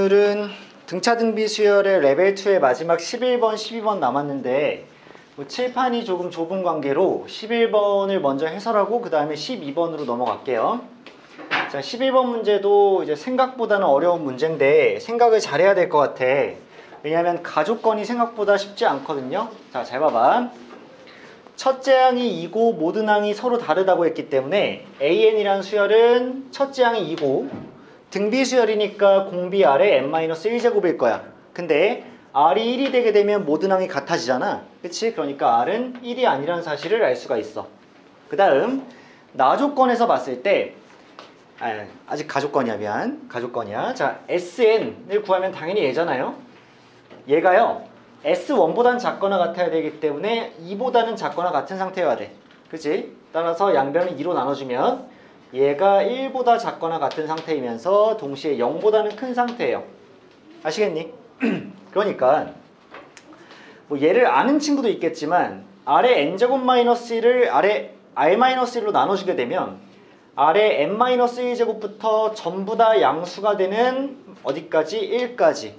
오늘은 등차등비 수열의 레벨 2의 마지막 11번, 12번 남았는데 칠판이 조금 좁은 관계로 11번을 먼저 해설하고 그 다음에 12번으로 넘어갈게요. 자, 11번 문제도 이제 생각보다는 어려운 문제인데 생각을 잘해야 될 것 같아. 왜냐하면 가족건이 생각보다 쉽지 않거든요. 자, 잘 봐봐. 첫째 항이 2고 모든 항이 서로 다르다고 했기 때문에 AN이라는 수열은 첫째 항이 2고 등비 수열이니까 공비 R의 n-1제곱일 거야. 근데 R이 1이 되게 되면 모든 항이 같아지잖아. 그치? 그러니까 R은 1이 아니라는 사실을 알 수가 있어. 그 다음 나조건에서 봤을 때 아직 가족건이야. 미안. 가족건이야. 자, SN을 구하면 당연히 얘잖아요. 얘가요 S1보단 작거나 같아야 되기 때문에 2보다는 작거나 같은 상태여야 돼. 그치? 따라서 양변을 2로 나눠주면 얘가 1보다 작거나 같은 상태이면서 동시에 0보다는 큰 상태예요. 아시겠니? 그러니까 뭐 얘를 아는 친구도 있겠지만 R의 n제곱 마이너스 1을 R의 R-1로 나눠주게 되면 R의 n-1제곱부터 전부 다 양수가 되는 어디까지? 1까지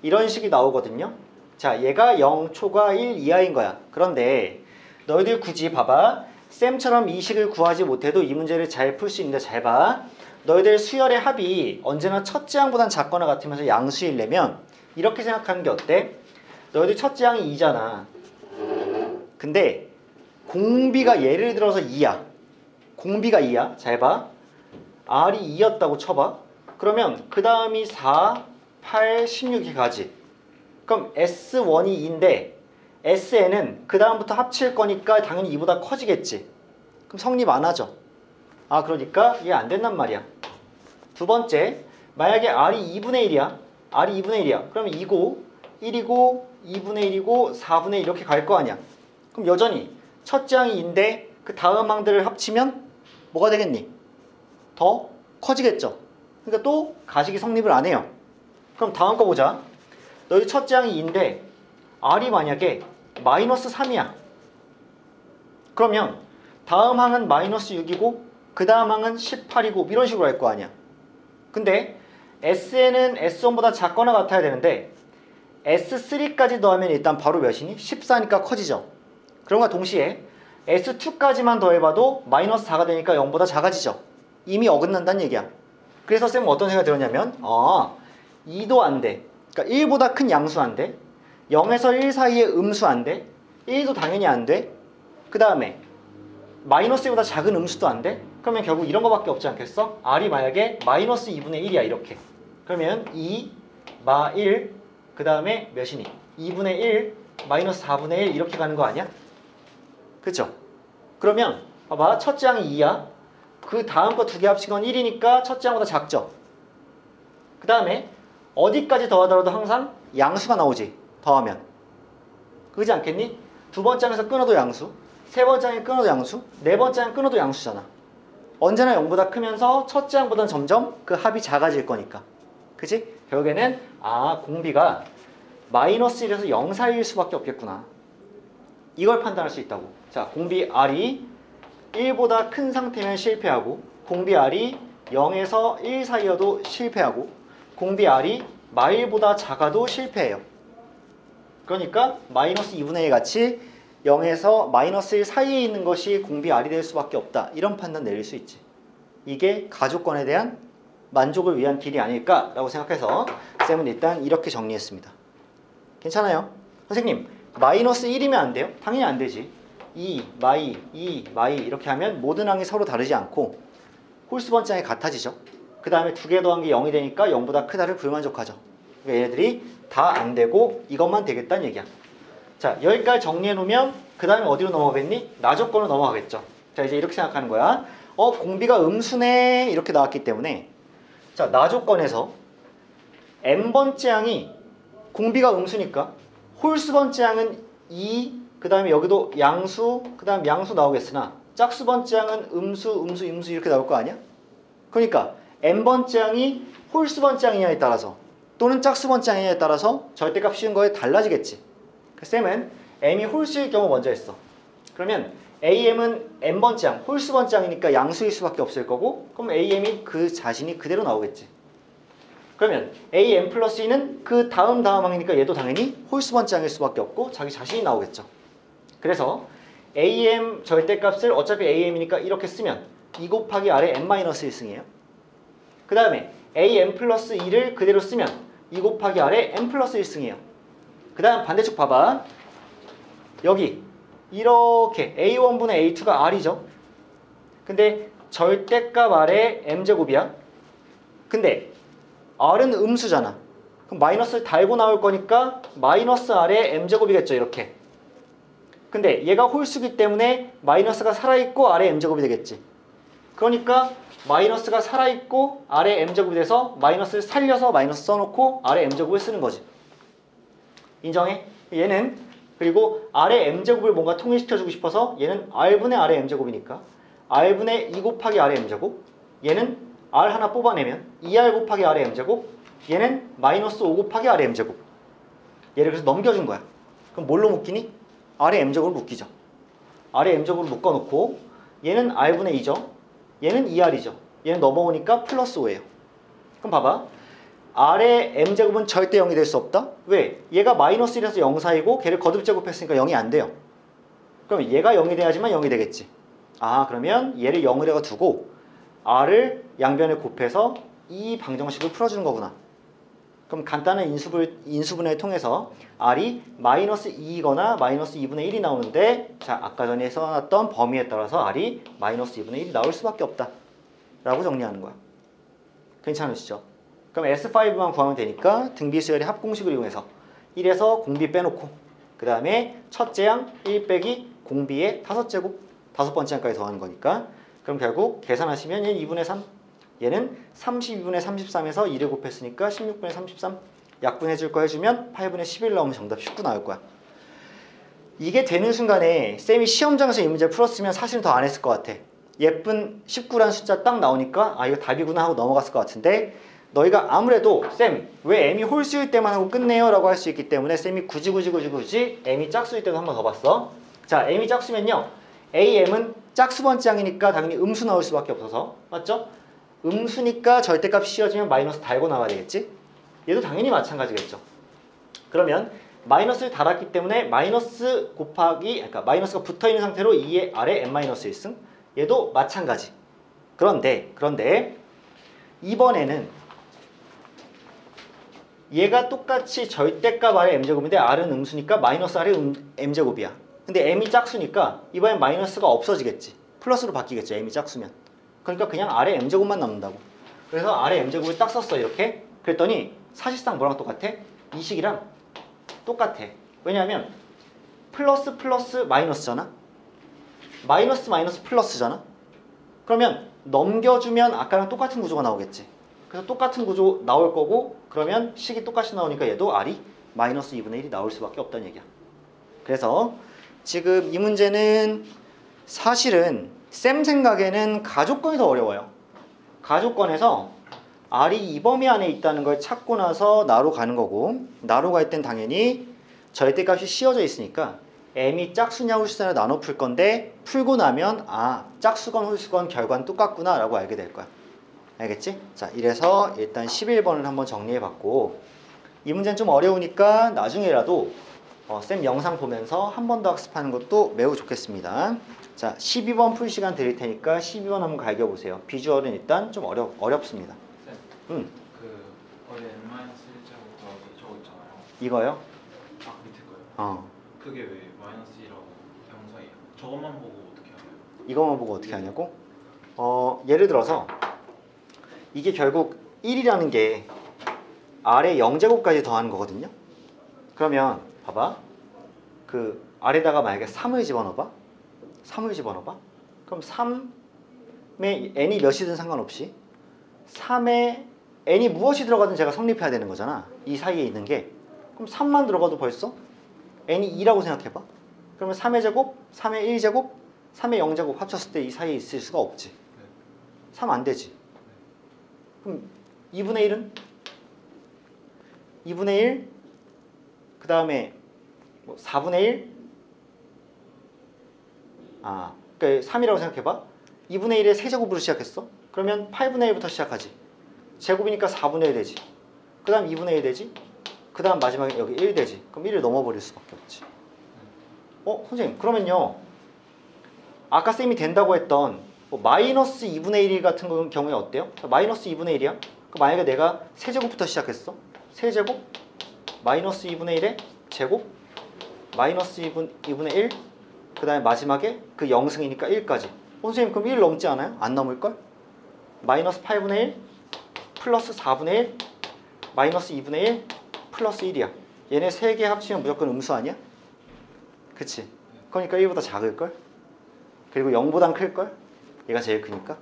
이런 식이 나오거든요. 자, 얘가 0 초과 1 이하인 거야. 그런데 너희들 굳이 봐봐. 쌤처럼 이 식을 구하지 못해도 이 문제를 잘 풀 수 있는데 잘 봐. 너희들 수열의 합이 언제나 첫째 항보단 작거나 같으면서 양수이려면 이렇게 생각하는 게 어때? 너희들 첫째 항이 2잖아. 근데 공비가 예를 들어서 2야. 공비가 2야. 잘 봐. R이 2였다고 쳐봐. 그러면 그 다음이 4, 8, 16이 가지. 그럼 S1이 2인데 SN은 그 다음부터 합칠 거니까 당연히 2보다 커지겠지. 그럼 성립 안 하죠. 아, 그러니까 이게 안 된단 말이야. 두 번째, 만약에 R이 2분의 1이야. R이 2분의 1이야. 그러면 2고 1이고 2분의 1이고 4분의 1 이렇게 갈 거 아니야. 그럼 여전히 첫째 항이 2인데 그 다음 항들을 합치면 뭐가 되겠니? 더 커지겠죠. 그러니까 또 가식이 성립을 안 해요. 그럼 다음 거 보자. 너희 첫째 항이 2인데 R이 만약에 마이너스 3이야. 그러면 다음 항은 마이너스 6이고 그 다음 항은 18이고 이런 식으로 할 거 아니야. 근데 SN은 S1보다 작거나 같아야 되는데 S3까지 더하면 일단 바로 몇이니? 14니까 커지죠. 그런과 동시에 S2까지만 더해봐도 마이너스 4가 되니까 0보다 작아지죠. 이미 어긋난다는 얘기야. 그래서 쌤은 어떤 생각이 들었냐면 2도 안 돼. 그러니까 1보다 큰 양수 안 돼. 0에서 1 사이에 음수 안 돼. 1도 당연히 안 돼. 그 다음에 마이너스 1보다 작은 음수도 안 돼. 그러면 결국 이런 거밖에 없지 않겠어? R이 만약에 마이너스 2분의 1이야 이렇게. 그러면 2, 마 1, 그 다음에 몇이니? 2분의 1, 마이너스 4분의 1 이렇게 가는 거 아니야? 그쵸? 그러면 봐봐. 첫째 항이 2야. 그 다음 거 두 개 합친 건 1이니까 첫째 항보다 작죠? 그 다음에 어디까지 더하더라도 항상 양수가 나오지. 더하면. 그러지 않겠니? 두 번째 항에서 끊어도 양수, 세 번째 항에 끊어도 양수, 네 번째 항에 끊어도 양수잖아. 언제나 0보다 크면서 첫째 항보다는 점점 그 합이 작아질 거니까. 그치? 결국에는 공비가 마이너스 1에서 0 사이일 수밖에 없겠구나. 이걸 판단할 수 있다고. 자, 공비 R이 1보다 큰 상태면 실패하고 공비 R이 0에서 1 사이여도 실패하고 공비 R이 마1보다 작아도 실패해요. 그러니까 마이너스 2분의 1 같이 0에서 마이너스 1 사이에 있는 것이 공비 R이 될 수밖에 없다. 이런 판단 내릴 수 있지. 이게 가족건에 대한 만족을 위한 길이 아닐까라고 생각해서 쌤은 일단 이렇게 정리했습니다. 괜찮아요? 선생님, 마이너스 1이면 안 돼요? 당연히 안 되지. 2, 마이, 2, 마이 이렇게 하면 모든 항이 서로 다르지 않고 홀수 번째 항이 같아지죠. 그 다음에 두 개 더한 게 0이 되니까 0보다 크다를 불만족하죠. 그러니까 얘네들이 다 안 되고 이것만 되겠다는 얘기야. 자, 여기까지 정리해 놓으면 그 다음에 어디로 넘어가겠니? 나조건으로 넘어가겠죠. 자, 이제 이렇게 생각하는 거야. 공비가 음수네 이렇게 나왔기 때문에 자, 나조건에서 n번째 항이 공비가 음수니까 홀수 번째 항은 2, 그 다음에 여기도 양수, 그 다음 양수 나오겠으나 짝수 번째 항은 음수, 음수, 임수 이렇게 나올 거 아니야? 그러니까 n번째 항이 홀수 번째 항이냐에 따라서 또는 짝수 번째 항이냐에 따라서 절대값 씌운 거에 달라지겠지. 쌤은 m이 홀수일 경우 먼저 했어. 그러면 am은 n번째 항, 홀수 번째 항이니까 양수일 수밖에 없을 거고 그럼 am이 그 자신이 그대로 나오겠지. 그러면 am 플러스 2는 그 다음 항이니까 얘도 당연히 홀수 번째 항일 수밖에 없고 자기 자신이 나오겠죠. 그래서 am 절대값을 어차피 am이니까 이렇게 쓰면 2 곱하기 r의 n-1승이에요. 그 다음에 am 플러스 2를 그대로 쓰면 2 곱하기 r의 n 플러스 1승이에요. 그 다음 반대쪽 봐봐. 여기 이렇게 a1분의 a2가 r이죠. 근데 절대값 r의 m제곱이야. 근데 r은 음수잖아. 그럼 마이너스를 달고 나올 거니까 마이너스 r의 m제곱이겠죠. 이렇게. 근데 얘가 홀수기 때문에 마이너스가 살아있고 r의 m제곱이 되겠지. 그러니까 마이너스가 살아있고 r의 m제곱이 돼서 마이너스를 살려서 마이너스 써놓고 r의 m제곱을 쓰는 거지. 인정해? 얘는 그리고 r의 m제곱을 뭔가 통일시켜주고 싶어서 얘는 r분의 r의 m제곱이니까 r분의 2 곱하기 r의 m제곱, 얘는 r 하나 뽑아내면 2r 곱하기 r의 m제곱, 얘는 마이너스 5 곱하기 r의 m제곱. 얘를 그래서 넘겨준 거야. 그럼 뭘로 묶이니? r의 m제곱을 묶이죠. r의 m제곱을 묶어놓고 얘는 r분의 2죠. 얘는 2r이죠. 얘는 넘어오니까 플러스 5예요. 그럼 봐봐. r의 m제곱은 절대 0이 될 수 없다. 왜? 얘가 마이너스 1에서 0 사이고 걔를 거듭 제곱했으니까 0이 안 돼요. 그럼 얘가 0이 돼야지만 0이 되겠지. 아, 그러면 얘를 0으로 두고 r을 양변에 곱해서 이 방정식을 풀어주는 거구나. 그럼 간단한 인수분해를 통해서 r이 마이너스 2이거나 마이너스 2분의 1이 나오는데, 자, 아까 전에 써놨던 범위에 따라서 r이 마이너스 2분의 1이 나올 수밖에 없다 라고 정리하는 거야. 괜찮으시죠? 그럼 S5만 구하면 되니까 등비수열의 합공식을 이용해서 1에서 공비 빼놓고 그 다음에 첫째 양 1 빼기 공비의 5제곱, 5번째 양까지 더하는 거니까, 그럼 결국 계산하시면 얘는 2분의 3, 얘는 32분의 33에서 2를 곱했으니까 16분의 33, 약분해 줄 거 해주면 8분의 11 나오면 정답 19 나올 거야. 이게 되는 순간에 쌤이 시험장에서 이 문제 풀었으면 사실은 더 안 했을 것 같아. 예쁜 19라는 숫자 딱 나오니까 아, 이거 답이구나 하고 넘어갔을 것 같은데, 너희가 아무래도 쌤 왜 m이 홀수일 때만 하고 끝내요? 라고 할 수 있기 때문에 쌤이 굳이 m이 짝수일 때도 한 번 더 봤어. 자, m이 짝수면요, am은 짝수 번째 항이니까 당연히 음수 나올 수밖에 없어서, 맞죠? 음수니까 절대값 씌워지면 마이너스 달고 나와야 되겠지? 얘도 당연히 마찬가지겠죠. 그러면 마이너스를 달았기 때문에 마이너스 곱하기, 그러니까 마이너스가 붙어있는 상태로 2의 r의 n-1승, 얘도 마찬가지. 그런데 이번에는 얘가 똑같이 절대값 r의 m제곱인데 r은 음수니까 마이너스 r의 m제곱이야. 근데 m이 짝수니까 이번엔 마이너스가 없어지겠지. 플러스로 바뀌겠죠. m이 짝수면. 그러니까 그냥 r의 m제곱만 남는다고. 그래서 r의 m제곱을 딱 썼어. 이렇게. 그랬더니 사실상 뭐랑 똑같아? 이 식이랑 똑같아. 왜냐하면 플러스 플러스 마이너스잖아. 마이너스 마이너스 플러스잖아. 그러면 넘겨주면 아까랑 똑같은 구조가 나오겠지. 그래서 똑같은 구조 나올 거고, 그러면 식이 똑같이 나오니까 얘도 r이 마이너스 2분의 1이 나올 수밖에 없다는 얘기야. 그래서 지금 이 문제는 사실은 쌤 생각에는 가족권이 더 어려워요. 가족권에서 r이 이 범위 안에 있다는 걸 찾고 나서 나로 가는 거고, 나로 갈 땐 당연히 절대값이 씌워져 있으니까 m이 짝수냐 홀수냐 나눠 풀 건데, 풀고 나면 아, 짝수건 홀수건 결과는 똑같구나 라고 알게 될 거야. 알겠지? 자, 이래서 일단 11번을 한번 정리해 봤고, 이 문제는 좀 어려우니까 나중에라도 쌤 영상 보면서 한 번 더 학습하는 것도 매우 좋겠습니다. 자, 12번 풀 시간 드릴 테니까 12번 한번 갈겨보세요. 비주얼은 일단 좀 어렵습니다. 쌤, 그 어제 n-1제곱 더하기 저거 있잖아요. 이거요? 아, 밑에 거요? 그게 왜 마이너스 1하고 0 사이야? 저것만 보고 어떻게 알아요? 이것만 보고 어떻게 하냐고? 예를 들어서 이게 결국 1이라는 게 r의 0제곱까지 더하는 거거든요. 그러면 봐봐, 그 아래다가 만약에 3을 집어넣어봐. 3을 집어넣어봐. 그럼 3에 n이 몇이든 상관없이 3에 n이 무엇이 들어가든 제가 성립해야 되는 거잖아. 이 사이에 있는 게. 그럼 3만 들어가도 벌써 n이 2라고 생각해봐. 그러면 3의 제곱, 3의 1제곱, 3의 0제곱 합쳤을 때 이 사이에 있을 수가 없지. 3 안 되지. 그럼 2분의 1은? 2분의 1, 그 다음에 뭐 4분의 1? 그러니까 3이라고 생각해봐. 2분의 1에 세제곱으로 시작했어. 그러면 8분의 1부터 시작하지. 제곱이니까 4분의 1 되지. 그 다음 2분의 1 되지? 그 다음 마지막에 여기 1 되지? 그럼 1을 넘어버릴 수밖에 없지. 선생님 그러면요 아까 쌤이 된다고 했던 뭐 마이너스 2분의 1 같은 경우에 어때요? 마이너스 2분의 1이야? 만약에 내가 세제곱부터 시작했어. 세제곱 마이너스 2분의 1의 제곱 마이너스 2분의 1 그 다음에 마지막에 그 0승이니까 1까지. 선생님 그럼 1 넘지 않아요? 안 넘을걸? 마이너스 8분의 1 플러스 4분의 1 마이너스 2분의 1 플러스 1이야. 얘네 3개 합치면 무조건 음수 아니야? 그치? 그러니까 1보다 작을걸? 그리고 0보단 클걸? 얘가 제일 크니까.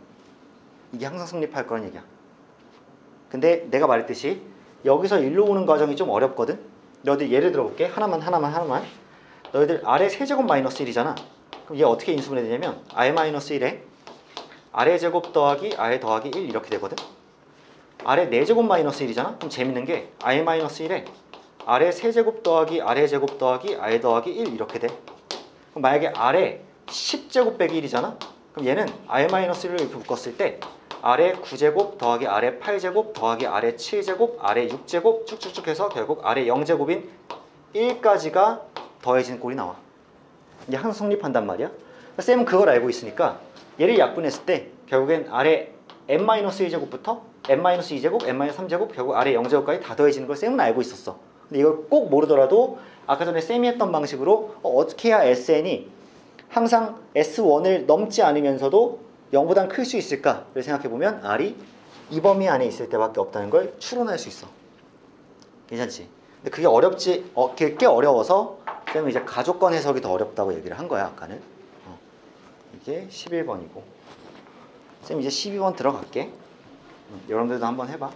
이게 항상 성립할 거란 얘기야. 근데 내가 말했듯이 여기서 1로 오는 과정이 좀 어렵거든? 너희들 예를 들어볼게. 하나만. 너희들 아래 세제곱 마이너스 1이잖아. 그럼 얘 어떻게 인수분해 되냐면 아래 마이너스 1에 아래 제곱 더하기 아래 더하기 1 이렇게 되거든? 아래 4제곱 마이너스 1이잖아? 그럼 재밌는 게 아래 마이너스 1에 아래 세제곱 더하기 아래 제곱 더하기 아래 더하기 1 이렇게 돼. 그럼 만약에 아래 10제곱 빼기 1이잖아? 그럼 얘는 아래 마이너스 1을 이렇게 묶었을 때 아래 9제곱 더하기 아래 8제곱 더하기 아래 7제곱 아래 6제곱 쭉쭉쭉 해서 결국 아래 0제곱인 1까지가 더해진 꼴이 나와. 이게 항상 성립한단 말이야. 쌤은 그걸 알고 있으니까 얘를 약분했을 때 결국엔 아래 n-1제곱부터 n-2제곱, n-3제곱 결국 아래 0제곱까지 다 더해지는 걸 쌤은 알고 있었어. 근데 이걸 꼭 모르더라도 아까 전에 쌤이 했던 방식으로 어떻게 해야 SN이 항상 S1을 넘지 않으면서도 0보단 클 수 있을까를 생각해보면 R이 이 범위 안에 있을 때밖에 없다는 걸 추론할 수 있어. 괜찮지? 근데 그게 꽤 어려워서 쌤은 이제 가족권 해석이 더 어렵다고 얘기를 한 거야 아까는. 이게 11번이고 쌤 이제 12번 들어갈게. 여러분들도 한번 해봐.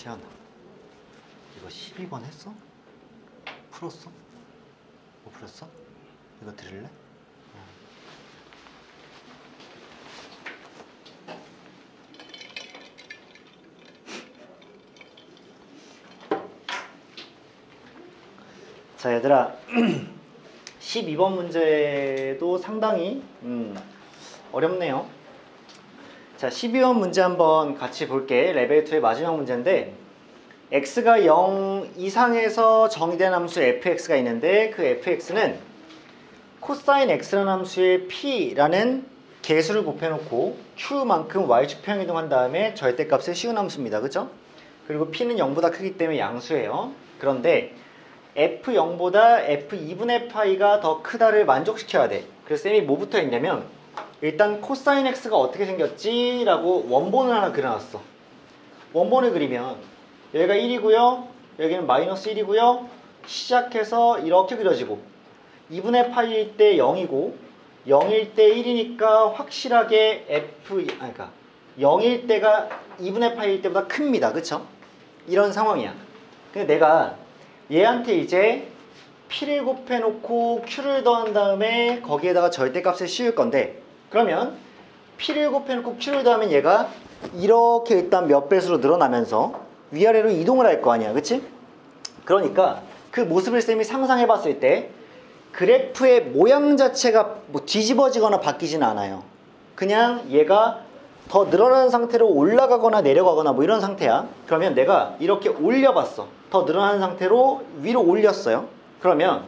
시연아, 이거 12번 했어? 풀었어? 못 풀었어? 이거 들을래? 자, 얘들아, 12번 문제도 상당히 어렵네요. 자, 12번 문제 한번 같이 볼게. 레벨 2의 마지막 문제인데, x가 0 이상에서 정의된 함수 fx가 있는데, 그 fx는 코사인 x라는 함수의 p라는 개수를 곱해놓고 q만큼 y축 평이동한 다음에 절대값을 씌운 함수입니다. 그죠? 그리고 p는 0보다 크기 때문에 양수예요. 그런데 f0보다 f2분의 파이가 더 크다를 만족시켜야 돼. 그래서 쌤이 뭐부터 했냐면, 일단 코사인 x가 어떻게 생겼지? 라고 원본을 하나 그려놨어. 원본을 그리면 여기가 1이고요, 여기는 마이너스 1이고요, 시작해서 이렇게 그려지고 2분의 파이일 때 0이고 0일 때 1이니까 확실하게 그러니까 0일 때가 2분의 파이일 때보다 큽니다. 그쵸? 이런 상황이야. 근데 내가 얘한테 이제 p를 곱해놓고 q를 더한 다음에 거기에다가 절대값을 씌울 건데, 그러면 p를 곱해놓고 q를 더하면 얘가 이렇게 일단 몇 배수로 늘어나면서 위아래로 이동을 할 거 아니야. 그치? 그러니까 그 모습을 쌤이 상상해 봤을 때 그래프의 모양 자체가 뭐 뒤집어지거나 바뀌진 않아요. 그냥 얘가 더 늘어나는 상태로 올라가거나 내려가거나 뭐 이런 상태야. 그러면 내가 이렇게 올려봤어. 더 늘어나는 상태로 위로 올렸어요. 그러면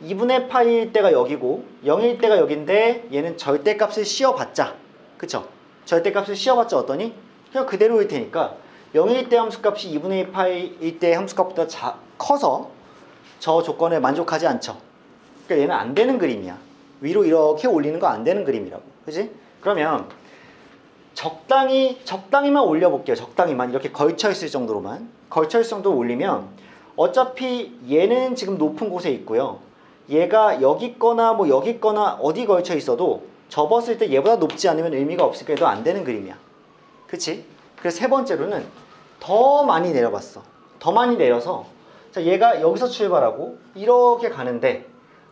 2분의 파이일 때가 여기고 0일 때가 여긴데, 얘는 절대값을 씌워봤자, 그쵸? 절대값을 씌워봤자 어떠니? 그냥 그대로일 테니까 0일 때 함수값이 2분의 파이일 때 함수값보다 커서 저 조건에 만족하지 않죠. 그러니까 얘는 안 되는 그림이야. 위로 이렇게 올리는 거 안 되는 그림이라고. 그치? 그러면 적당히만 올려볼게요. 적당히만. 이렇게 걸쳐있을 정도로만. 걸쳐있을 정도로 올리면 어차피 얘는 지금 높은 곳에 있고요. 얘가 여기 있거나 뭐 여기 있거나 어디 걸쳐 있어도 접었을 때 얘보다 높지 않으면 의미가 없으니까 얘도 안 되는 그림이야. 그치? 그래서 세 번째로는 더 많이 내려봤어. 더 많이 내려서, 자, 얘가 여기서 출발하고 이렇게 가는데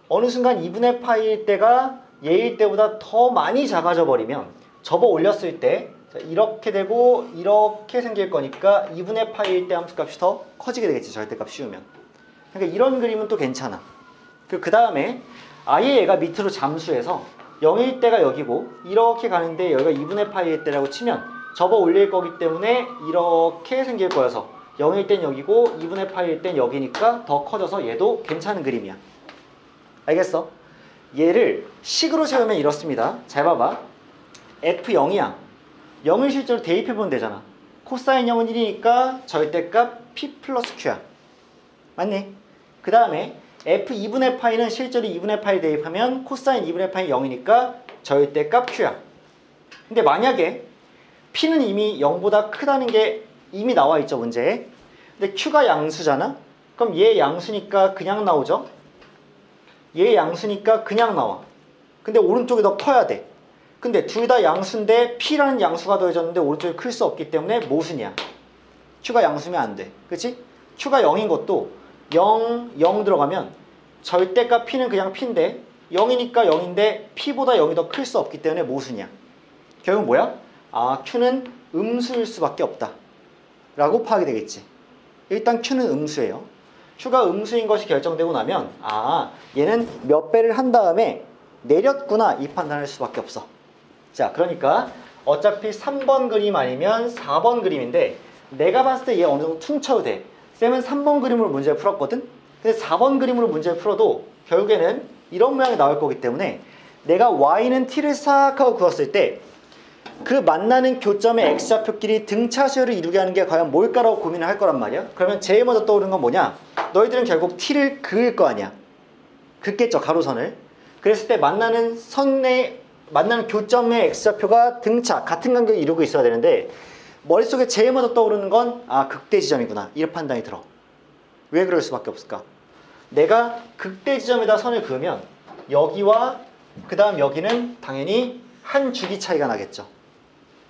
어느 순간 2분의 파이일 때가 얘일 때보다 더 많이 작아져 버리면 접어 올렸을 때 이렇게 되고 이렇게 생길 거니까 2분의 파이일 때 함수값이 더 커지게 되겠지. 절대값 씌우면. 그러니까 이런 그림은 또 괜찮아. 그 다음에 아예 얘가 밑으로 잠수해서 0일 때가 여기고 이렇게 가는데 여기가 2분의 파이일 때라고 치면 접어 올릴 거기 때문에 이렇게 생길 거여서 0일 땐 여기고 2분의 파이일 땐 여기니까 더 커져서 얘도 괜찮은 그림이야. 알겠어? 얘를 식으로 세우면 이렇습니다. 잘 봐봐. f0이야. 0을 실제로 대입해보면 되잖아. 코사인 0은 1이니까 절대값 p 플러스 q야. 맞니? 그 다음에 f2분의 파이는 실제로 2분의 파이 대입하면 코사인 2분의 파이 0이니까 절대값 q야. 근데 만약에 p는 이미 0보다 크다는 게 이미 나와 있죠, 문제에. 근데 q가 양수잖아? 그럼 얘 양수니까 그냥 나오죠? 얘 양수니까 그냥 나와. 근데 오른쪽이 더 커야 돼. 근데 둘 다 양수인데 p라는 양수가 더해졌는데 오른쪽이 클 수 없기 때문에 모순이야. q가 양수면 안 돼. 그치? q가 0인 것도 0, 0 들어가면 절대값 p는 그냥 p인데 0이니까 0인데 p보다 0이 더 클 수 없기 때문에 모순이야. 결국 뭐야? 아, q는 음수일 수밖에 없다 라고 파악이 되겠지. 일단 q는 음수예요. q가 음수인 것이 결정되고 나면 아, 얘는 몇 배를 한 다음에 내렸구나 이 판단할 수밖에 없어. 자, 그러니까 어차피 3번 그림 아니면 4번 그림인데 내가 봤을 때 얘 어느 정도 퉁쳐도 돼. 쌤은 3번 그림으로 문제를 풀었거든? 근데 4번 그림으로 문제를 풀어도 결국에는 이런 모양이 나올 거기 때문에 내가 y는 t를 싹 하고 그었을 때 그 만나는 교점의 x좌표끼리 등차수열을 이루게 하는 게 과연 뭘까라고 고민을 할 거란 말이야. 그러면 제일 먼저 떠오르는 건 뭐냐? 너희들은 결국 t를 그을 거 아니야. 긋겠죠, 가로선을. 그랬을 때 만나는 교점의 x좌표가 등차, 같은 간격을 이루고 있어야 되는데 머릿속에 제일 먼저 떠오르는 건 아, 극대 지점이구나. 이런 판단이 들어. 왜 그럴 수밖에 없을까? 내가 극대 지점에다 선을 그으면 여기와 그 다음 여기는 당연히 한 주기 차이가 나겠죠.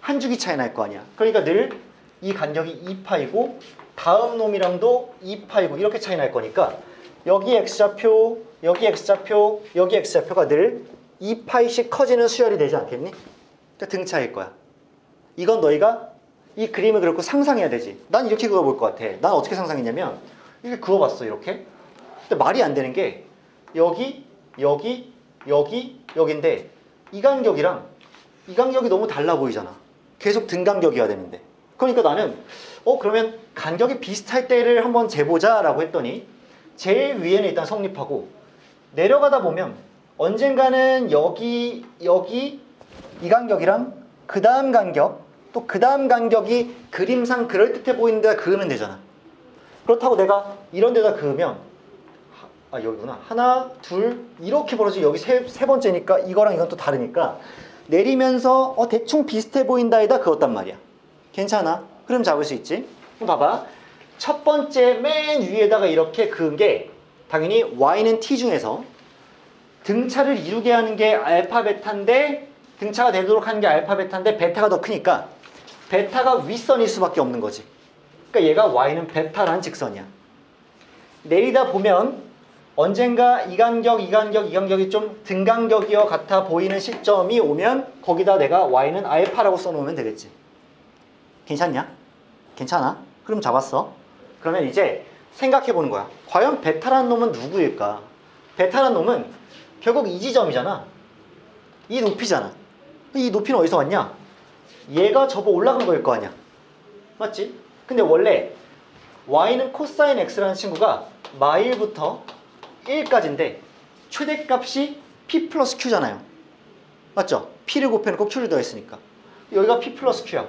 한 주기 차이 날 거 아니야. 그러니까 늘 이 간격이 2파이고 다음 놈이랑도 2파이고 이렇게 차이 날 거니까 여기 x좌표, 여기 x좌표, 여기 x좌표가 늘 2파이씩 커지는 수열이 되지 않겠니? 그러니까 등차일 거야. 이건 너희가 이 그림을 그렇고 상상해야 되지. 난 이렇게 그어볼 것 같아. 난 어떻게 상상했냐면 이렇게 그어봤어 이렇게. 근데 말이 안 되는 게 여기, 여기, 여기, 여기인데 이 간격이랑 이 간격이 너무 달라 보이잖아. 계속 등간격이어야 되는데. 그러니까 나는 그러면 간격이 비슷할 때를 한번 재보자 라고 했더니 제일 위에는 일단 성립하고 내려가다 보면 언젠가는 여기, 여기 이 간격이랑 그 다음 간격 또 그 다음 간격이 그림상 그럴듯해 보이는 데다 그으면 되잖아. 그렇다고 내가 이런 데다 그으면 여기구나. 하나, 둘 이렇게 벌어지고 여기 세 번째니까 이거랑 이건 또 다르니까 내리면서 대충 비슷해 보인다에다 그었단 말이야. 괜찮아? 흐름 잡을 수 있지? 그럼 봐봐. 첫 번째 맨 위에다가 이렇게 그은 게 당연히 y는 t 중에서 등차를 이루게 하는 게 알파 베타인데 등차가 되도록 하는 게 알파 베타인데 베타가 더 크니까 베타가 윗선일 수밖에 없는 거지. 그러니까 얘가 y는 베타라는 직선이야. 내리다 보면 언젠가 이 간격, 이 간격, 이 간격이 좀 등간격이어 같아 보이는 시점이 오면 거기다 내가 y는 알파라고 써놓으면 되겠지. 괜찮냐? 괜찮아? 흐름 잡았어? 그러면 이제 생각해보는 거야. 과연 베타라는 놈은 누구일까? 베타라는 놈은 결국 이 지점이잖아. 이 높이잖아. 이 높이는 어디서 왔냐? 얘가 접어 올라간 거일 거 아니야. 맞지? 근데 원래 y는 코사인 x라는 친구가 마일부터 1까지인데 최대값이 p 플러스 q잖아요. 맞죠? p를 곱해놓고 q를 더했으니까 여기가 p 플러스 q야.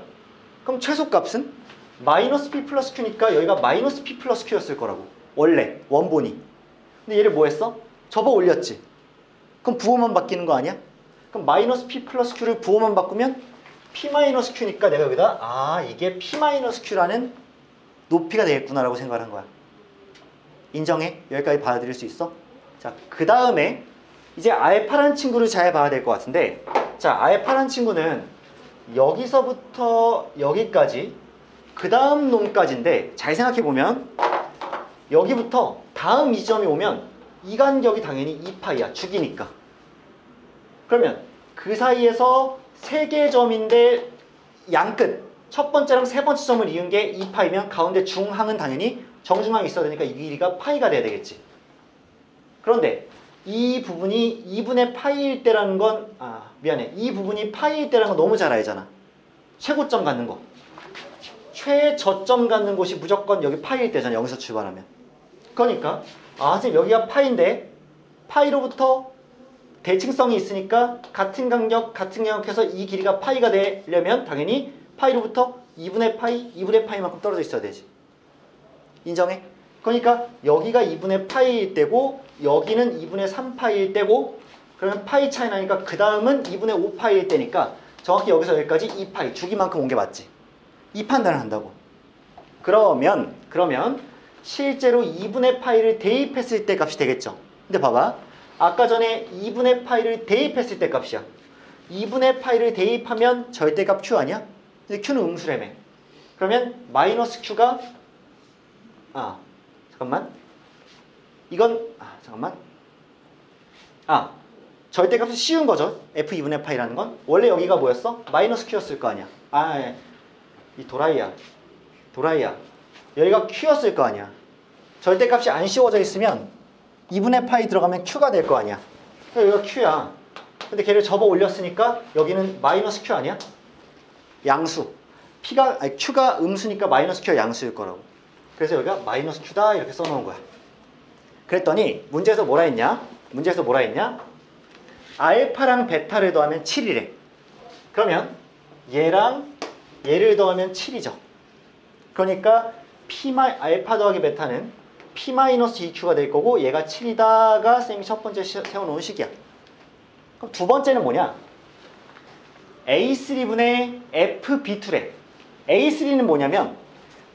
그럼 최소값은 마이너스 p 플러스 q니까 여기가 마이너스 p 플러스 q였을 거라고. 원래 원본이. 근데 얘를 뭐 했어? 접어 올렸지. 그럼 부호만 바뀌는 거 아니야? 그럼 마이너스 p 플러스 q를 부호만 바꾸면 p 마이너스 q니까 내가 여기다 이게 p 마이너스 q라는 높이가 되겠구나 라고 생각을 한 거야. 인정해? 여기까지 받아들일 수 있어? 자, 그 다음에 이제 알파라는 친구를 잘 봐야 될 것 같은데, 자, 알파라는 친구는 여기서부터 여기까지 그 다음 놈까지인데 잘 생각해보면 여기부터 다음 이 지점이 오면 이 간격이 당연히 2파이야. 죽이니까. 그러면 그 사이에서 세 개의 점인데 양끝 첫 번째랑 세 번째 점을 이은 게 2파이면 가운데 중항은 당연히 정중항이 있어야 되니까 이 길이가 파이가 돼야 되겠지. 그런데 이 부분이 2분의 파이일 때라는 건 미안해. 이 부분이 파이일 때라는 건 너무 잘 알잖아. 최고점 갖는 거. 최저점 갖는 곳이 무조건 여기 파이일 때잖아. 여기서 출발하면. 그러니까 선생님 여기가 파이인데 파이로부터 대칭성이 있으니까 같은 간격, 같은 간격해서 이 길이가 파이가 되려면 당연히 파이로부터 2분의 파이, 2분의 파이만큼 떨어져 있어야 되지. 인정해? 그러니까 여기가 2분의 파이일 때고 여기는 2분의 3파이일 때고 그러면 파이 차이 나니까 그 다음은 2분의 5파이일 때니까 정확히 여기서 여기까지 2파이, 주기만큼 온 게 맞지. 이 판단을 한다고. 그러면 실제로 2분의 파이를 대입했을 때 값이 되겠죠. 근데 봐봐. 아까 전에 2분의 파이를 대입했을 때 값이야. 2분의 파이를 대입하면 절대값 q 아니야? 근데 q는 음수라며. 그러면 마이너스 q가 잠깐만. 이건 잠깐만. 절대값은 씌운 거죠. f 2분의 파이라는 건. 원래 여기가 뭐였어? 마이너스 q였을 거 아니야. 이 도라이야. 여기가 q였을 거 아니야. 절대값이 안 씌워져 있으면 2분의 파이 들어가면 q가 될 거 아니야. 여기가 q야. 근데 걔를 접어 올렸으니까 여기는 마이너스 q 아니야? 양수. q가 음수니까 마이너스 q가 양수일 거라고. 그래서 여기가 마이너스 q다 이렇게 써놓은 거야. 그랬더니 문제에서 뭐라 했냐? 알파랑 베타를 더하면 7이래. 그러면 얘랑 얘를 더하면 7이죠. 그러니까 알파 더하기 베타는 P-2Q가 될 거고 얘가 7이다가 쌤이 첫 번째 세워놓은 식이야. 그럼 두 번째는 뭐냐? A3분의 FB2래. A3는 뭐냐면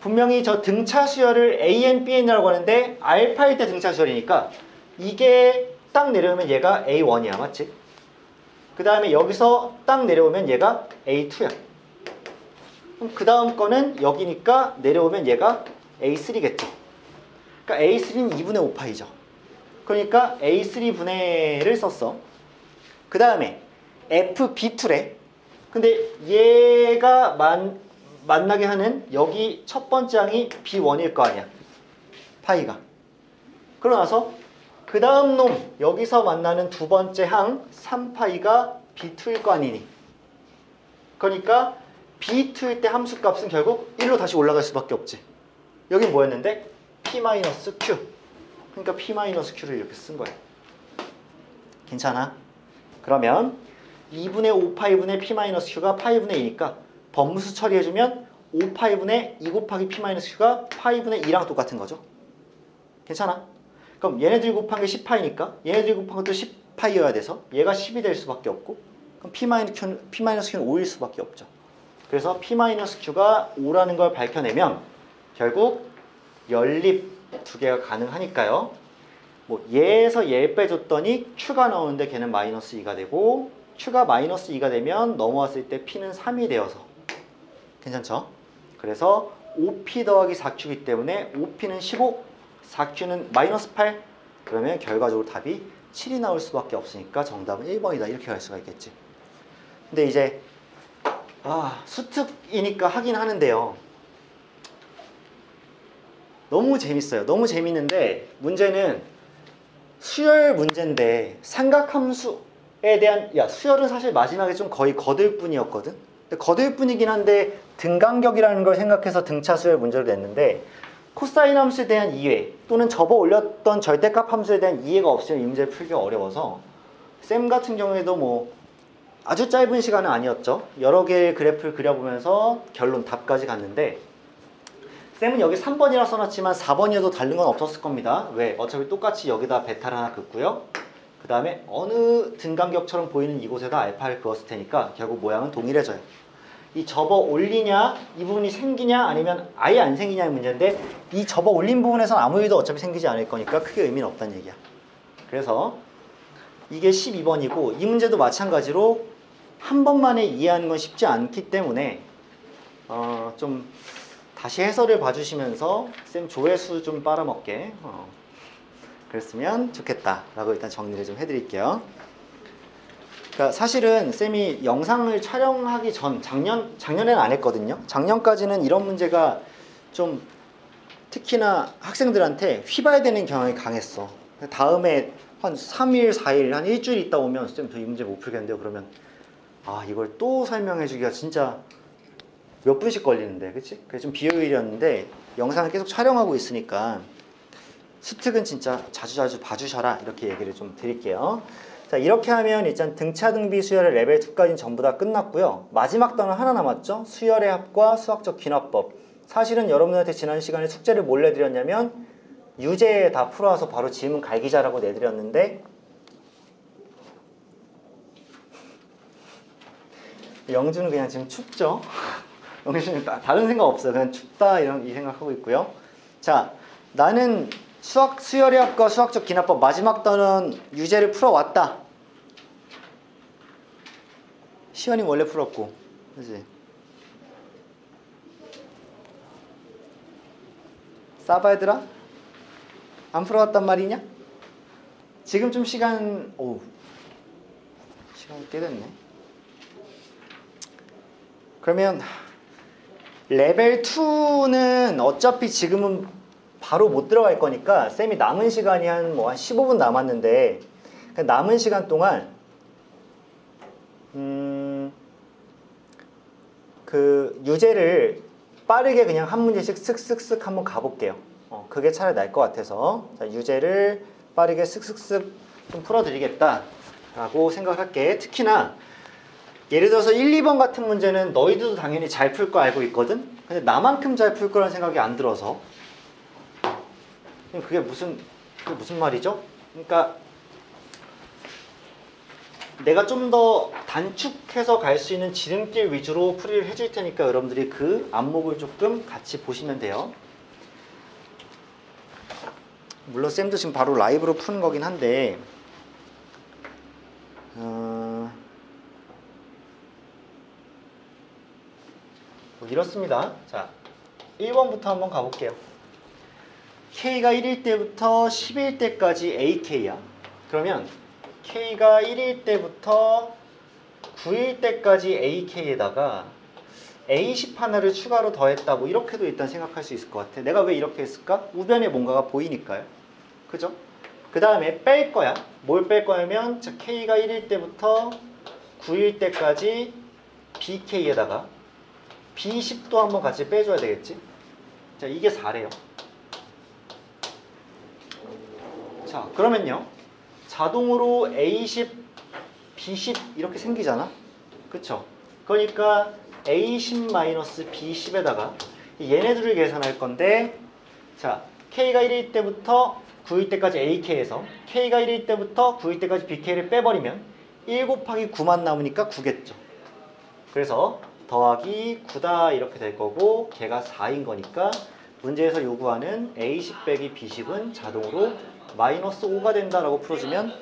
분명히 저 등차 수열을 AN, BN이라고 하는데 알파일 때 등차 수열이니까 이게 딱 내려오면 얘가 A1이야. 맞지? 그 다음에 여기서 딱 내려오면 얘가 A2야. 그럼 그 다음 거는 여기니까 내려오면 얘가 A3겠죠. 그러니까 A3는 2분의 5파이죠. 그러니까 A3분의를 썼어. 그 다음에 FB2래. 근데 얘가 만나게 하는 여기 첫 번째 항이 B1일 거 아니야. 파이가. 그러고 나서 그 다음 놈 여기서 만나는 두 번째 항 3파이가 B2일 거 아니니. 그러니까 B2일 때 함수값은 결국 1로 다시 올라갈 수밖에 없지. 여긴 뭐였는데? P-Q. 그러니까 P-Q를 이렇게 쓴 거야. 괜찮아? 그러면 2분의 5파이분의 P-Q가 파이분의 2니까 범수 처리해주면 5파이분의 2 곱하기 P-Q가 파이분의 2랑 똑같은 거죠. 괜찮아? 그럼 얘네들 곱한 게 10파이니까 얘네들 곱한 것도 10파이여야 돼서 얘가 10이 될 수밖에 없고 그럼 P-Q는 5일 수밖에 없죠. 그래서 P-Q가 5라는 걸 밝혀내면 결국 연립 두 개가 가능하니까요. 뭐 얘에서 얘 빼줬더니 Q가 나오는데 걔는 마이너스 2가 되고 Q가 마이너스 2가 되면 넘어왔을 때 P는 3이 되어서 괜찮죠? 그래서 5P 더하기 4Q이기 때문에 5P는 15, 4Q는 마이너스 8. 그러면 결과적으로 답이 7이 나올 수밖에 없으니까 정답은 1번이다 이렇게 갈 수가 있겠지. 근데 이제 수특이니까 하긴 하는데요. 너무 재밌어요. 너무 재밌는데 문제는 수열 문제인데 삼각함수에 대한 수열은 사실 마지막에 좀 거의 거들 뿐이었거든. 근데 거들 뿐이긴 한데 등간격이라는 걸 생각해서 등차 수열 문제를 냈는데 코사인 함수에 대한 이해 또는 접어 올렸던 절대값 함수에 대한 이해가 없으면 이 문제를 풀기가 어려워서 쌤 같은 경우에도 뭐 아주 짧은 시간은 아니었죠. 여러 개의 그래프를 그려보면서 결론 답까지 갔는데 쌤은 여기 3번이라 써놨지만 4번이어도 다른 건 없었을 겁니다. 왜? 어차피 똑같이 여기다 베타를 하나 긋고요. 그 다음에 어느 등간격처럼 보이는 이곳에다 알파를 그었을 테니까 결국 모양은 동일해져요. 이 접어 올리냐, 이 부분이 생기냐 아니면 아예 안 생기냐의 문제인데 이 접어 올린 부분에서는 아무 일도 어차피 생기지 않을 거니까 크게 의미는 없다는 얘기야. 그래서 이게 12번이고 이 문제도 마찬가지로 한 번만에 이해하는 건 쉽지 않기 때문에 좀 다시 해설을 봐주시면서 쌤 조회수 좀 빨아먹게 그랬으면 좋겠다라고 일단 정리를 좀 해드릴게요. 그러니까 사실은 쌤이 영상을 촬영하기 전 작년에는 안 했거든요. 작년까지는 이런 문제가 좀 특히나 학생들한테 휘발되는 경향이 강했어. 다음에 한 3일, 4일, 한 일주일 있다 오면 쌤 저 이 문제 못 풀겠는데요. 그러면 이걸 또 설명해 주기가 진짜 몇 분씩 걸리는데, 그치? 그게 좀 비효율이었는데 영상을 계속 촬영하고 있으니까 수특은 진짜 자주자주 봐주셔라 이렇게 얘기를 좀 드릴게요. 자, 이렇게 하면 일단 등차 등비 수열의 레벨 2까지는 전부 다 끝났고요. 마지막 단원 하나 남았죠. 수열의 합과 수학적 귀납법. 사실은 여러분들한테 지난 시간에 숙제를 몰래 드렸냐면 유제 다 풀어와서 바로 질문 갈기자라고 내드렸는데 영주는 그냥 지금 춥죠. 영주는 다른 생각 없어요. 그냥 춥다 이 생각하고 있고요. 자, 나는 수열의 합과 수학적 귀납법 마지막 단원 유제를 풀어왔다. 시연이 원래 풀었고, 그치? 싸봐 얘들아? 안 풀어왔단 말이냐? 지금 좀 시간이 꽤 됐네. 그러면 레벨 2는 어차피 지금은 바로 못 들어갈 거니까 쌤이 남은 시간이 한 15분 남았는데 남은 시간 동안 그 유제를 빠르게 그냥 한 문제씩 쓱쓱쓱 한번 가볼게요. 그게 차라리 나을 것 같아서 자, 유제를 빠르게 쓱쓱쓱 좀 풀어드리겠다라고 생각할게. 특히나 예를 들어서 1, 2번 같은 문제는 너희들도 당연히 잘 풀 거 알고 있거든? 근데 나만큼 잘 풀 거라는 생각이 안 들어서 그게 무슨 말이죠? 그러니까 내가 좀 더 단축해서 갈 수 있는 지름길 위주로 풀이를 해줄 테니까 여러분들이 그 안목을 조금 같이 보시면 돼요. 물론 쌤도 지금 바로 라이브로 푸는 거긴 한데 이렇습니다. 자, 1번부터 한번 가볼게요. K가 1일 때부터 10일 때까지 AK야. 그러면 K가 1일 때부터 9일 때까지 AK에다가 A10 하나를 추가로 더했다. 뭐 이렇게도 일단 생각할 수 있을 것 같아. 내가 왜 이렇게 했을까? 우변에 뭔가가 보이니까요. 그죠? 그 다음에 뺄 거야. 뭘 뺄 거냐면 자, K가 1일 때부터 9일 때까지 BK에다가 B10도 한번 같이 빼줘야 되겠지? 자, 이게 4래요. 자, 그러면요. 자동으로 A10, B10 이렇게 생기잖아? 그쵸? 그러니까 A10-B10에다가 얘네들을 계산할 건데 자, K가 1일 때부터 9일 때까지 AK에서 K가 1일 때부터 9일 때까지 BK를 빼버리면 1 곱하기 9만 남으니까 9겠죠. 그래서 더하기 9다 이렇게 될 거고 걔가 4인 거니까 문제에서 요구하는 A10 빼기 B10은 자동으로 마이너스 5가 된다라고 풀어주면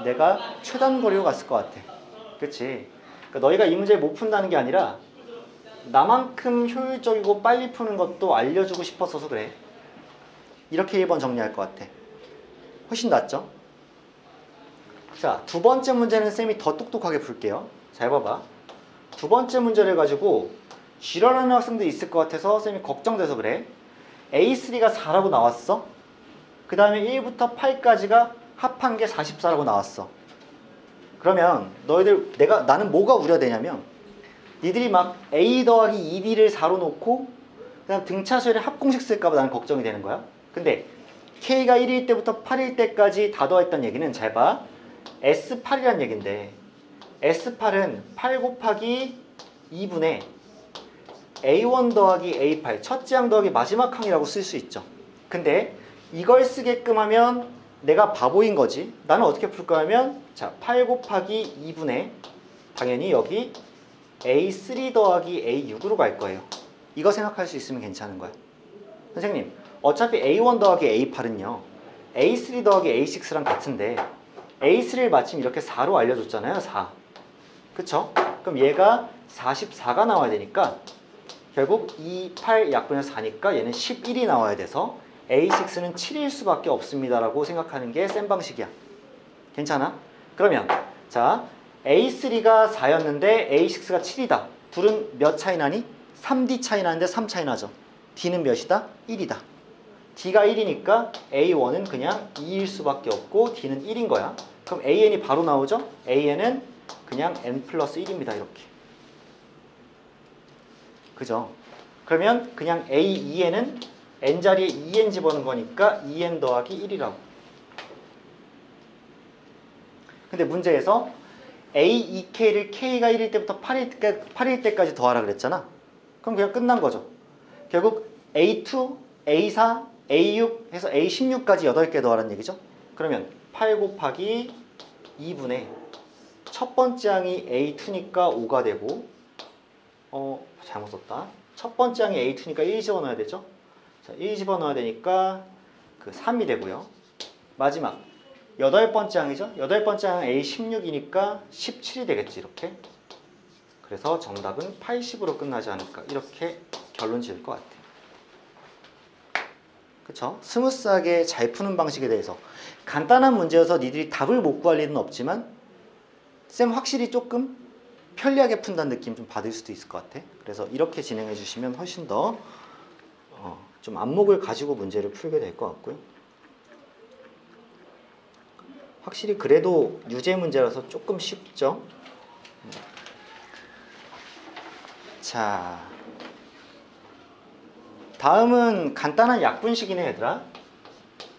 내가 최단 거리로 갔을 것 같아. 그치? 그러니까 너희가 이 문제를 못 푼다는 게 아니라 나만큼 효율적이고 빨리 푸는 것도 알려주고 싶었어서 그래. 이렇게 1번 정리할 것 같아. 훨씬 낫죠? 자, 두 번째 문제는 쌤이 더 똑똑하게 풀게요. 잘 봐봐. 두 번째 문제를 가지고 지랄하는 학생도 있을 것 같아서 쌤이 걱정돼서 그래. A3가 4라고 나왔어. 그 다음에 1부터 8까지가 합한 게 44라고 나왔어. 그러면 너희들 나는 뭐가 우려되냐면 니들이 막 A 더하기 2B를 4로 놓고 그다음 등차수열에 합공식 쓸까봐 나는 걱정이 되는 거야. 근데 K가 1일 때부터 8일 때까지 다 더했다는 얘기는 잘 봐. S8이란 얘긴데 S8은 8 곱하기 2분의 A1 더하기 A8 첫째 항 더하기 마지막 항이라고 쓸 수 있죠. 근데 이걸 쓰게끔 하면 내가 바보인 거지. 나는 어떻게 풀까 하면 자, 8 곱하기 2분의 당연히 여기 A3 더하기 A6으로 갈 거예요. 이거 생각할 수 있으면 괜찮은 거야. 선생님, 어차피 A1 더하기 A8은요 A3 더하기 A6랑 같은데 A3를 마침 이렇게 4로 알려줬잖아요. 4. 그쵸? 그럼 얘가 44가 나와야 되니까 결국 2, 8 약분해서 4니까 얘는 11이 나와야 돼서 A6는 7일 수밖에 없습니다 라고 생각하는 게 센 방식이야. 괜찮아? 그러면 자, A3가 4였는데 A6가 7이다. 둘은 몇 차이 나니? 3D 차이 나는데 3 차이 나죠. D는 몇이다? 1이다. D가 1이니까 A1은 그냥 2일 수밖에 없고 D는 1인 거야. 그럼 AN이 바로 나오죠? AN은 그냥 N 플러스 1입니다. 이렇게. 그죠? 그러면 그냥 A2N은 N자리에 2N 집어넣은 거니까 2N 더하기 1이라고. 근데 문제에서 A2K를 K가 1일 때부터 8일 때까지 더하라 그랬잖아. 그럼 그냥 끝난 거죠. 결국 A2, A4, A6 해서 A16까지 8개 더하라는 얘기죠. 그러면 8 곱하기 2분의 첫 번째 항이 A2니까 5가 되고 잘못 썼다. 첫 번째 항이 A2니까 1 집어넣어야 되죠. 자, 1 집어넣어야 되니까 그 3이 되고요. 마지막 여덟 번째 항이죠. 여덟 번째 항 A16이니까 17이 되겠지. 이렇게. 그래서 정답은 80으로 끝나지 않을까. 이렇게 결론 지을 것 같아요. 그쵸? 스무스하게 잘 푸는 방식에 대해서 간단한 문제여서 니들이 답을 못 구할 일은 없지만 쌤 확실히 조금 편리하게 푼다는 느낌 좀 받을 수도 있을 것 같아. 그래서 이렇게 진행해 주시면 훨씬 더 좀 안목을 가지고 문제를 풀게 될 것 같고요. 확실히 그래도 유제 문제라서 조금 쉽죠. 자, 다음은 간단한 약분식이네 얘들아.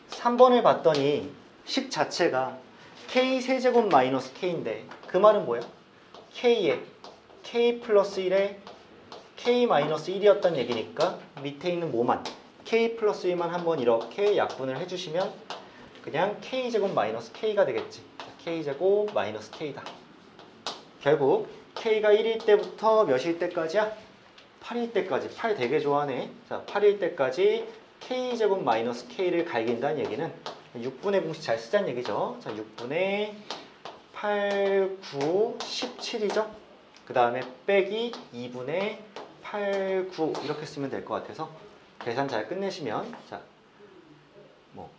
3번을 봤더니 식 자체가 k 세제곱 마이너스 k인데 그 말은 뭐야? k에 k 플러스 1에 k 마이너스 1이었단 얘기니까 밑에 있는 뭐만 k 플러스 1만 한번 이렇게 약분을 해주시면 그냥 k제곱 마이너스 k가 되겠지. k제곱 마이너스 k다. 결국 k가 1일 때부터 몇일 때까지야? 8일 때까지. 8 되게 좋아하네. 자, 8일 때까지 k제곱 마이너스 k를 갈긴다는 얘기는 6분의 공식 잘 쓰자는 얘기죠. 자, 6분의 8, 9, 17이죠. 그 다음에 빼기 2분의 8, 9 이렇게 쓰면 될 것 같아서 계산 잘 끝내시면 자, 뭐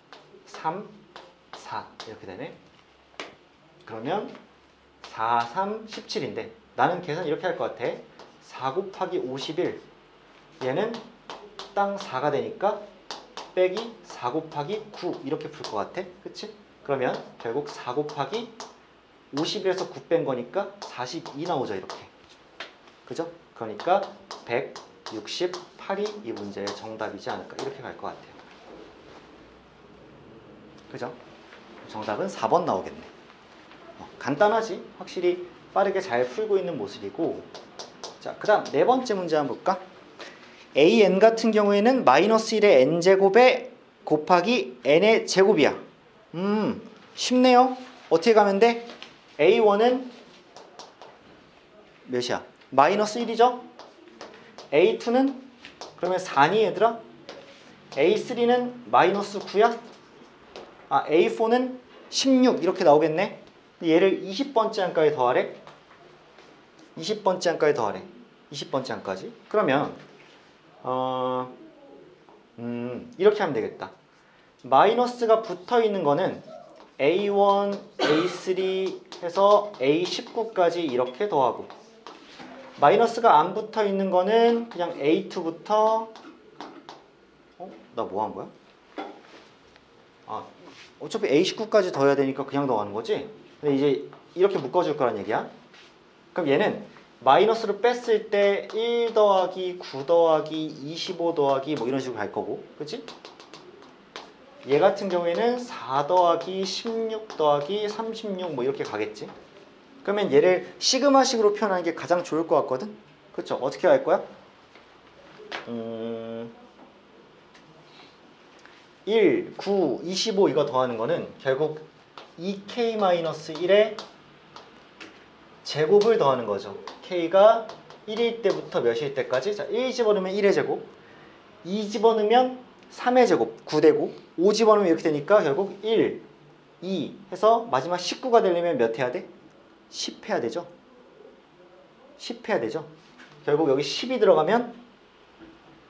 3, 4 이렇게 되네. 그러면 4, 3, 17인데 나는 계산 이렇게 할 것 같아. 4 곱하기 51 얘는 땅 4가 되니까 빼기 4 곱하기 9 이렇게 풀 것 같아. 그치? 그러면 결국 4 곱하기 51에서 9 뺀 거니까 42 나오죠. 이렇게. 그죠? 그러니까 168이 이 문제의 정답이지 않을까 이렇게 갈 것 같아요. 그죠? 정답은 4번 나오겠네. 간단하지? 확실히 빠르게 잘 풀고 있는 모습이고. 자, 그 다음 네 번째 문제 한번 볼까? an 같은 경우에는 마이너스 1의 n제곱에 곱하기 n의 제곱이야. 쉽네요. 어떻게 가면 돼? a1은 몇이야? 마이너스 1이죠? a2는 그러면 4니 얘들아? a3는 마이너스 9야? 아, a4는 16 이렇게 나오겠네? 얘를 20번째 안까지 더하래? 20번째 안까지 더하래. 20번째 안까지. 그러면 이렇게 하면 되겠다. 마이너스가 붙어 있는 거는 A1, A3 해서 A19까지 이렇게 더하고 마이너스가 안 붙어 있는 거는 그냥 A2부터 나 뭐 한 거야? 아, 어차피 A19까지 더해야 되니까 그냥 더하는 거지? 근데 이제 이렇게 묶어줄 거란 얘기야. 그럼 얘는 마이너스를 뺐을 때 1 더하기 9 더하기 25 더하기 뭐 이런 식으로 갈 거고, 그치? 얘 같은 경우에는 4 더하기 16 더하기 36 뭐 이렇게 가겠지? 그러면 얘를 시그마식으로 표현하는 게 가장 좋을 것 같거든? 그쵸? 어떻게 할 거야? 1, 9, 25 이거 더하는 거는 결국 2k-1의 제곱을 더하는 거죠. k가 1일 때부터 몇일 때까지? 자, 1 집어넣으면 1의 제곱, 2 집어넣으면 3의 제곱, 9되고 5 집어넣으면 이렇게 되니까 결국 1, 2 해서 마지막 19가 되려면 몇 해야 돼? 10 해야 되죠. 10 해야 되죠. 결국 여기 10이 들어가면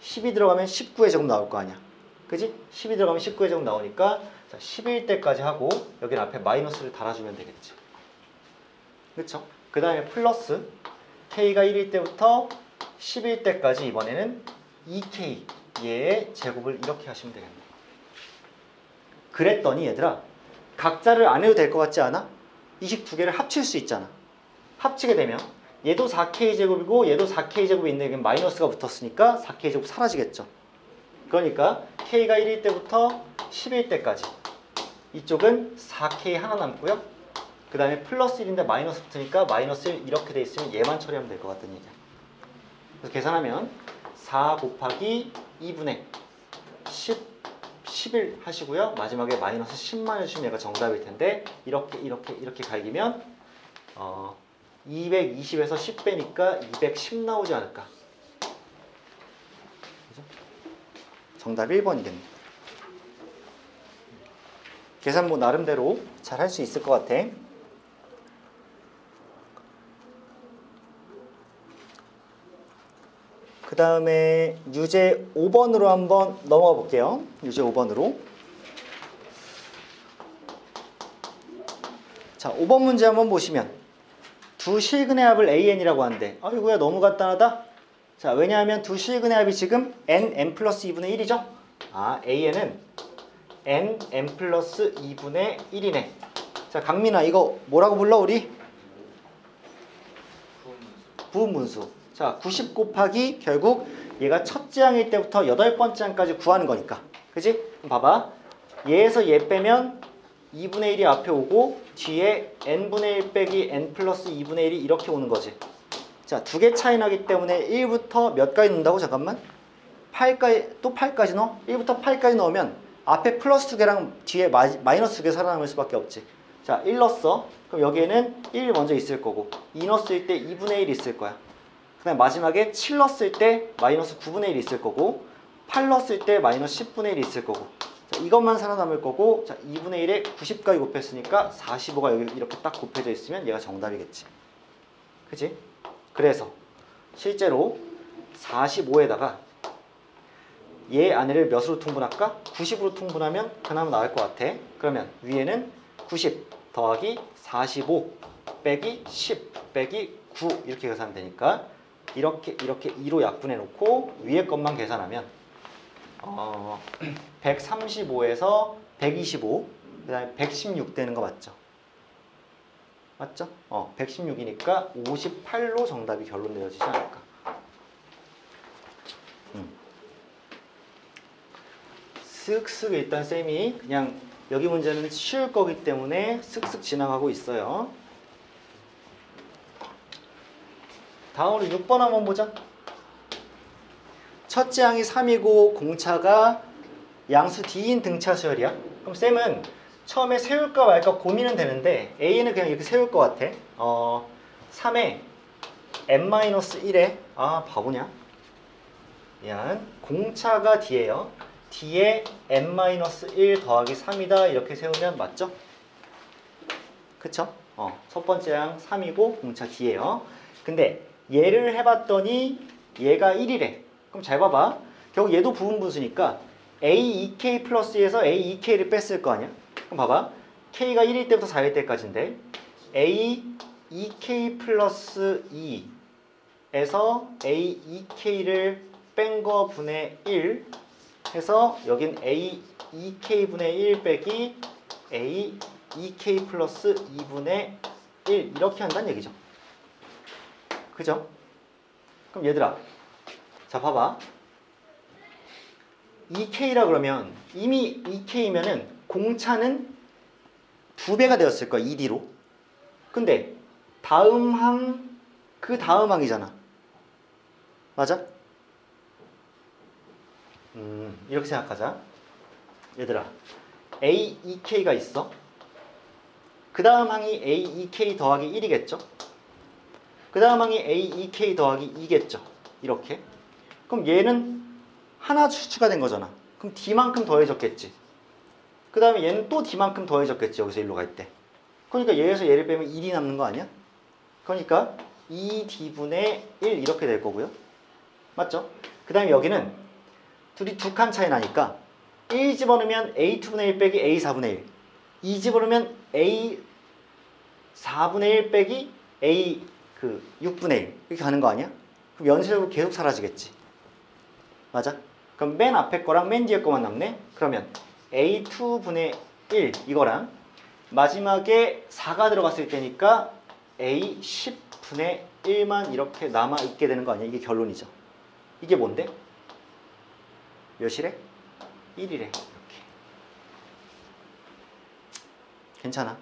19의 제곱 나올 거 아니야. 그지? 10이 들어가면 19의 제곱 나오니까 자, 10일 때까지 하고 여기 앞에 마이너스를 달아주면 되겠지. 그쵸? 그 다음에 플러스 k가 1일 때부터 10일 때까지 이번에는 2k 얘의 제곱을 이렇게 하시면 되겠네. 그랬더니 얘들아 각자를 안 해도 될 것 같지 않아? 이 식 두 개를 합칠 수 있잖아. 합치게 되면 얘도 4k 제곱이고 얘도 4k 제곱이 있는데 여기 마이너스가 붙었으니까 4k 제곱 사라지겠죠. 그러니까 k가 1일 때부터 10일 때까지 이쪽은 4k 하나 남고요. 그 다음에 플러스 1인데 마이너스 붙으니까 마이너스 1 이렇게 돼 있으면 얘만 처리하면 될 것 같다는 얘기야. 그래서 계산하면 4 곱하기 2분의 11 하시고요. 마지막에 마이너스 10만 해주시면 얘가 정답일 텐데 이렇게 갈기면 220에서 10 빼니까 210 나오지 않을까. 그죠? 정답 1번이겠네. 계산 뭐 나름대로 잘 할 수 있을 것 같아. 그 다음에 유제 5번으로 한번 넘어가 볼게요. 유제 5번으로. 자, 5번 문제 한번 보시면 두 실근의 합을 AN이라고 하는데 아이고야 너무 간단하다. 자, 왜냐하면 두 실근의 합이 지금 n 플러스 2분의 1이죠. 아, AN은 n 플러스 2분의 1이네. 자, 강민아 이거 뭐라고 불러 우리? 부분분수. 자, 90 곱하기 결국 얘가 첫째 항일 때부터 8번째 항까지 구하는 거니까. 그지? 그럼 봐봐. 얘에서 얘 빼면 2분의 1이 앞에 오고 뒤에 n분의 1 빼기 n 플러스 2분의 1이 이렇게 오는 거지. 자, 두 개 차이 나기 때문에 1부터 몇까지 넣는다고? 잠깐만. 8까지, 또 8까지 넣어? 1부터 8까지 넣으면 앞에 플러스 두 개랑 뒤에 마이너스 두 개 살아남을 수밖에 없지. 자, 1 넣었어. 그럼 여기에는 1 먼저 있을 거고 2 넣었을 때 2분의 1 있을 거야. 그 다음에 마지막에 7 넣었을 때 마이너스 9분의 1 있을 거고 8 넣었을 때 마이너스 10분의 1 있을 거고. 자, 이것만 살아남을 거고 자, 2분의 1에 90까지 곱했으니까 45가 여기 이렇게 딱 곱해져 있으면 얘가 정답이겠지. 그치? 그래서 실제로 45에다가 얘 안에를 몇으로 통분할까? 90으로 통분하면 그나마 나을 것 같아. 그러면 위에는 90 더하기 45 빼기 10 빼기 9 이렇게 계산하면 되니까 이렇게 2로 약분해 놓고 위에 것만 계산하면 135에서 125 그 다음에 116 되는 거 맞죠? 맞죠? 116이니까 58로 정답이 결론 내려지지 않을까. 쓱쓱 일단 쌤이 그냥 여기 문제는 쉬울 거기 때문에 쓱쓱 지나가고 있어요. 다음으로 6번 한번 보자. 첫째 항이 3이고 공차가 양수 D인 등차 수열이야. 그럼 쌤은 처음에 세울까 말까 고민은 되는데 A는 그냥 이렇게 세울 것 같아. 3에 n-1에 바보냐? 미안. 공차가 D예요. D에 n-1 더하기 3이다 이렇게 세우면 맞죠? 그쵸? 첫 번째 항 3이고 공차 D예요. 근데 얘를 해봤더니 얘가 1이래. 그럼 잘 봐봐. 결국 얘도 부분분수니까 A2K 플러스 2에서 A2K를 뺐을 거 아니야? 그럼 봐봐. K가 1일 때부터 4일 때까지인데 A2K 플러스 2에서 A2K를 뺀 거 분의 1 해서 여긴 A2K 분의 1 빼기 A2K 플러스 2분의 1 이렇게 한다는 얘기죠. 그죠? 그럼 얘들아 자 봐봐 2K라 그러면 이미 2K면은 공차는 2배가 되었을 거야 2D로. 근데 다음 항 그 다음 항이잖아. 맞아? 이렇게 생각하자. 얘들아 A2K가 있어. 그 다음 항이 A2K 더하기 1이겠죠? 그 다음 항이 A2K 더하기 2겠죠? 이렇게. 그럼 얘는 하나 추가된 거잖아. 그럼 D만큼 더해졌겠지. 그 다음에 얘는 또 D만큼 더해졌겠지. 여기서 1로 갈 때. 그러니까 얘에서 얘를 빼면 1이 남는 거 아니야? 그러니까 2D분의 1 이렇게 될 거고요. 맞죠? 그 다음에 여기는 둘이 두 칸 차이 나니까 1 집어넣으면 A2분의 1 빼기 A4분의 1 2 집어넣으면 A4분의 1 빼기 A 6분의 1 이렇게 가는 거 아니야? 그럼 연쇄적으로 계속 사라지겠지. 맞아? 그럼 맨 앞에 거랑 맨 뒤에 거만 남네? 그러면 A2분의 1 이거랑 마지막에 4가 들어갔을 때니까 A10분의 1만 이렇게 남아있게 되는 거 아니야? 이게 결론이죠. 이게 뭔데? 몇이래? 1이래. 이렇게. 괜찮아?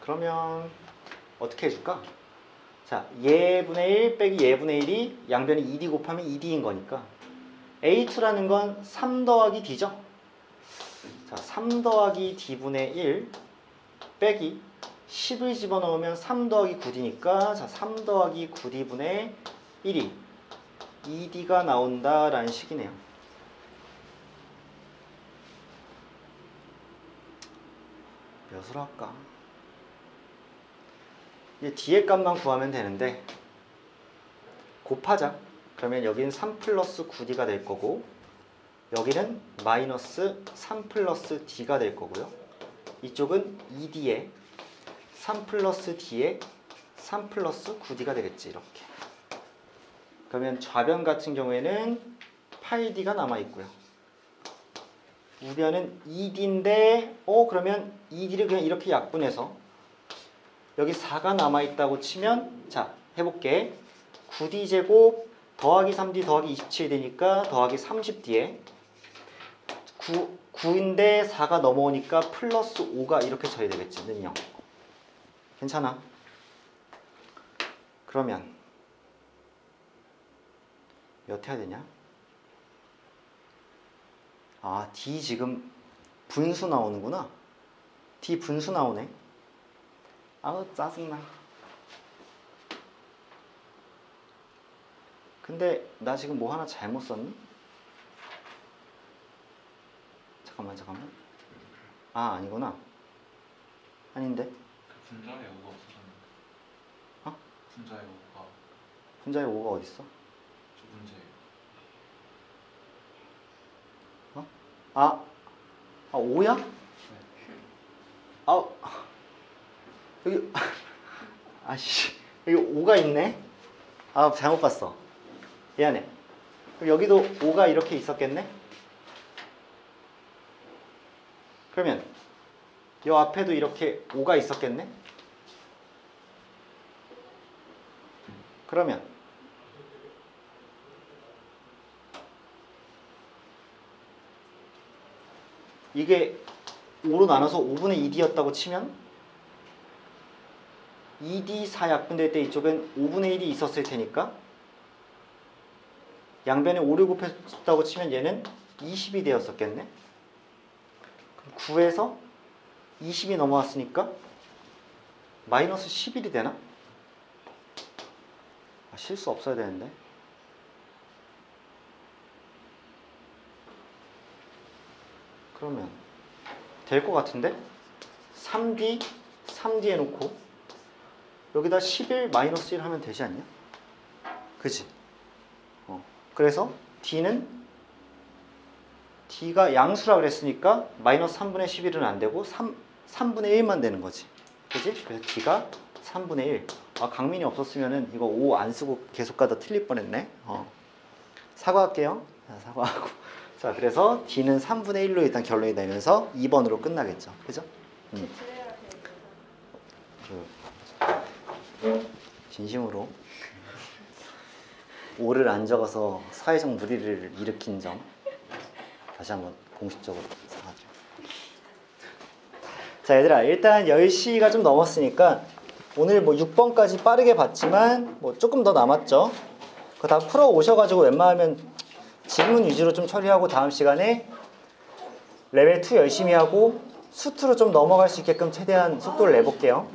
그러면 어떻게 해줄까? 자, 얘분의 1 빼기 얘분의 1이 양변이 2D 곱하면 2D인 거니까 A2라는 건 3 더하기 D죠? 자, 3 더하기 D분의 1 빼기 10을 집어넣으면 3 더하기 9D니까 자, 3 더하기 9D분의 1이 2D가 나온다라는 식이네요. 몇으로 할까? 이제 D의 값만 구하면 되는데 곱하자. 그러면 여기는 3 플러스 9D가 될 거고 여기는 마이너스 3 플러스 D가 될 거고요. 이쪽은 2D에 3 플러스 D에 3 플러스 9D가 되겠지. 이렇게. 그러면 좌변 같은 경우에는 8D가 남아있고요. 우변은 2D인데 그러면 2D를 그냥 이렇게 약분해서 여기 4가 남아있다고 치면 자 해볼게. 9D제곱 더하기 3D 더하기 27 되니까 더하기 30D에 9인데 4가 넘어오니까 플러스 5가 이렇게 쳐야 되겠지. 는 0. 괜찮아? 그러면 몇 해야 되냐? D 지금 분수 나오는구나. D 분수 나오네. 아우 짜증나. 근데 나 지금 뭐 하나 잘못 썼니? 잠깐만. 아니구나. 아닌데. 그 분자에 오가 없어졌는데. 어? 분자의 5가 분자의 5가 어딨어? 저 문제예요. 아 5야? 아 여기 아씨 여기 5가 있네. 아 잘못 봤어. 미안해. 그럼 여기도 5가 이렇게 있었겠네? 그러면 이 앞에도 이렇게 5가 있었겠네? 그러면 이게 5로 나눠서 5분의 2D였다고 치면 2D 사약분될 때 이쪽엔 5분의 1이 있었을 테니까 양변에 5를 곱했다고 치면 얘는 20이 되었었겠네. 9에서 20이 넘어왔으니까 마이너스 11이 되나? 실수 없어야 되는데. 그러면 될 것 같은데? 3D, 3D 해놓고 여기다 11 마이너스 1 하면 되지 않냐? 그치? 그래서 D는 D가 양수라 그랬으니까 마이너스 3분의 11은 안 되고 3분의 1만 되는 거지. 그치? 그래서 D가 3분의 1. 아, 강민이 없었으면은 이거 5 안 쓰고 계속 가다 틀릴 뻔했네. 사과할게요. 자, 사과하고. 자, 그래서 D는 3분의 1로 일단 결론이 내면서 2번으로 끝나겠죠. 그죠? 진심으로 5를 안 적어서 사회적 무리를 일으킨 점 다시 한번 공식적으로 사과드립니다. 자, 얘들아, 일단 10시가 좀 넘었으니까 오늘 뭐 6번까지 빠르게 봤지만 뭐 조금 더 남았죠. 그거 다 풀어 오셔가지고 웬만하면 질문 위주로 좀 처리하고 다음 시간에 레벨 2 열심히 하고 수트로 좀 넘어갈 수 있게끔 최대한 속도를 내볼게요.